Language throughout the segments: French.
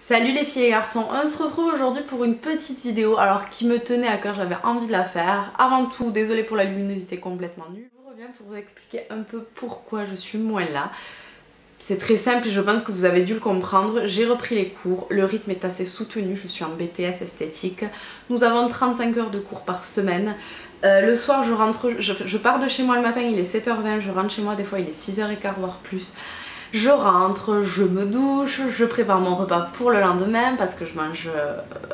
Salut les filles et garçons, on se retrouve aujourd'hui pour une petite vidéo alors qui me tenait à cœur, j'avais envie de la faire. Avant tout, désolée pour la luminosité complètement nulle. Je reviens pour vous expliquer un peu pourquoi je suis moins là. C'est très simple et je pense que vous avez dû le comprendre. J'ai repris les cours, le rythme est assez soutenu, je suis en BTS esthétique. Nous avons 35 heures de cours par semaine. Le soir je pars de chez moi le matin, il est 7h20, je rentre chez moi, des fois il est 6h15 voire plus. Je rentre, je me douche, je prépare mon repas pour le lendemain parce que je mange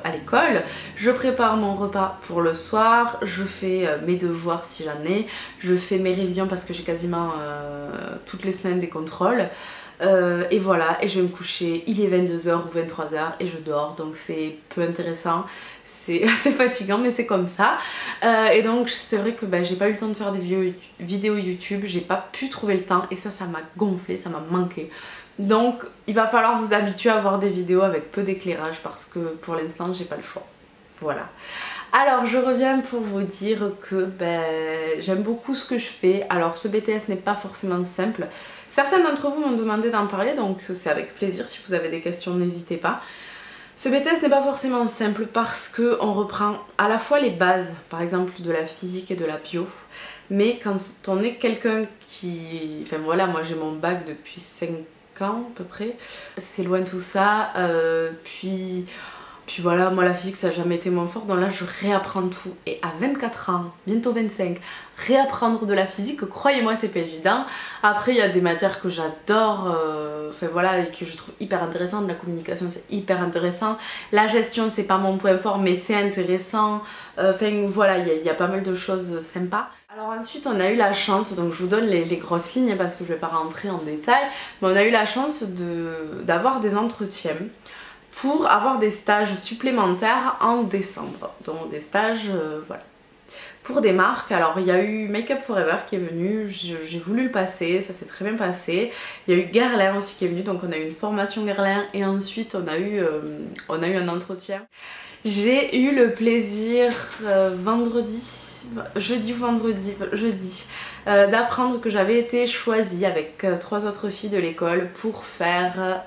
à l'école. Je prépare mon repas pour le soir, je fais mes devoirs si j'en ai. Je fais mes révisions parce que j'ai quasiment toutes les semaines des contrôles. Et voilà, et je vais me coucher, il est 22h ou 23h et je dors, donc c'est peu intéressant, c'est assez fatigant mais c'est comme ça. Et donc c'est vrai que j'ai pas eu le temps de faire des vidéos YouTube, j'ai pas pu trouver le temps et ça m'a gonflé, ça m'a manqué. Donc il va falloir vous habituer à voir des vidéos avec peu d'éclairage parce que pour l'instant j'ai pas le choix. Voilà. Alors je reviens pour vous dire que j'aime beaucoup ce que je fais. Alors ce BTS n'est pas forcément simple. Certains d'entre vous m'ont demandé d'en parler, donc c'est avec plaisir. Si vous avez des questions, n'hésitez pas. Ce BTS n'est pas forcément simple parce qu'on reprend à la fois les bases, par exemple de la physique et de la bio. Mais quand on est quelqu'un qui... Enfin voilà, moi j'ai mon bac depuis 5 ans à peu près. C'est loin tout ça. Puis voilà, moi la physique ça n'a jamais été mon fort, donc là je réapprends tout. Et à 24 ans, bientôt 25, réapprendre de la physique, croyez-moi c'est pas évident. Après il y a des matières que j'adore, enfin voilà, et que je trouve hyper intéressantes. La communication c'est hyper intéressant. La gestion c'est pas mon point fort mais c'est intéressant. Enfin voilà, il y a pas mal de choses sympas. Alors ensuite on a eu la chance, donc je vous donne les grosses lignes parce que je vais pas rentrer en détail, mais on a eu la chance d'avoir des entretiens pour avoir des stages supplémentaires en décembre. Donc des stages, voilà, pour des marques. Alors il y a eu Make Up For Ever qui est venu, j'ai voulu le passer, ça s'est très bien passé. Il y a eu Guerlain aussi qui est venu, donc on a eu une formation Guerlain et ensuite on a eu un entretien. J'ai eu le plaisir jeudi ou vendredi, d'apprendre que j'avais été choisie avec 3 autres filles de l'école pour faire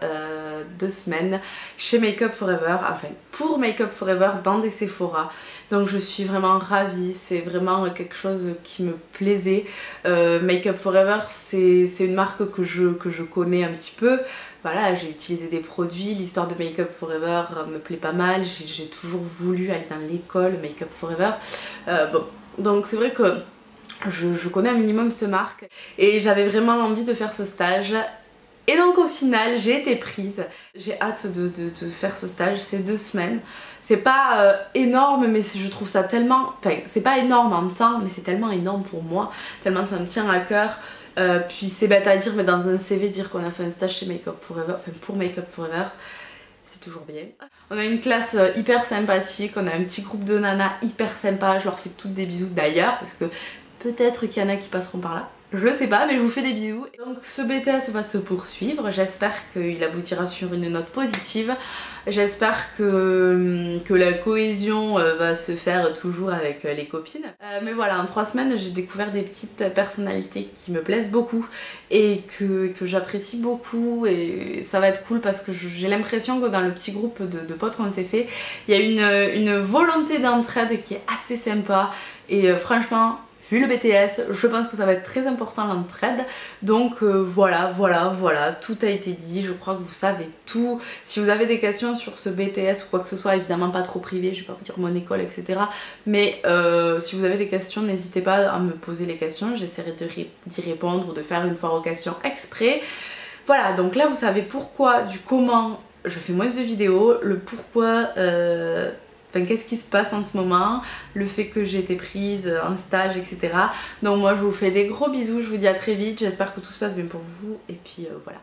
2 semaines chez Make Up For Ever, enfin pour Make Up For Ever dans des Sephora. Donc je suis vraiment ravie, c'est vraiment quelque chose qui me plaisait. Make Up For Ever c'est une marque que je connais un petit peu. Voilà, j'ai utilisé des produits, l'histoire de Make Up For Ever me plaît pas mal, j'ai toujours voulu aller dans l'école Make Up For Ever. Bon, donc c'est vrai que je connais un minimum cette marque et j'avais vraiment envie de faire ce stage. Et donc au final j'ai été prise. J'ai hâte de faire ce stage, c'est 2 semaines. C'est pas énorme mais je trouve ça tellement... Enfin c'est pas énorme en temps mais c'est tellement énorme pour moi, tellement ça me tient à cœur. Puis c'est bête à dire mais dans un CV dire qu'on a fait un stage chez Make Up For Ever, enfin pour Make Up For Ever, c'est toujours bien. On a une classe hyper sympathique, on a un petit groupe de nanas hyper sympa, je leur fais toutes des bisous d'ailleurs parce que peut-être qu'il y en a qui passeront par là. Je sais pas mais je vous fais des bisous. Donc ce BTS va se poursuivre, j'espère qu'il aboutira sur une note positive. J'espère que la cohésion va se faire toujours avec les copines. Mais voilà, en 3 semaines j'ai découvert des petites personnalités qui me plaisent beaucoup et que j'apprécie beaucoup et ça va être cool parce que j'ai l'impression que dans le petit groupe de potes qu'on s'est fait, il y a une volonté d'entraide qui est assez sympa et franchement... Vu le BTS, je pense que ça va être très important l'entraide. Donc voilà, tout a été dit, je crois que vous savez tout. Si vous avez des questions sur ce BTS ou quoi que ce soit, évidemment pas trop privé, je vais pas vous dire mon école, etc. Mais si vous avez des questions, n'hésitez pas à me poser les questions, j'essaierai d'y répondre ou de faire une foire aux questions exprès. Voilà, donc là vous savez pourquoi, du comment je fais moins de vidéos, le pourquoi... Enfin, qu'est-ce qui se passe en ce moment, le fait que j'ai été prise en stage, etc. Donc moi je vous fais des gros bisous, je vous dis à très vite, j'espère que tout se passe bien pour vous et puis voilà.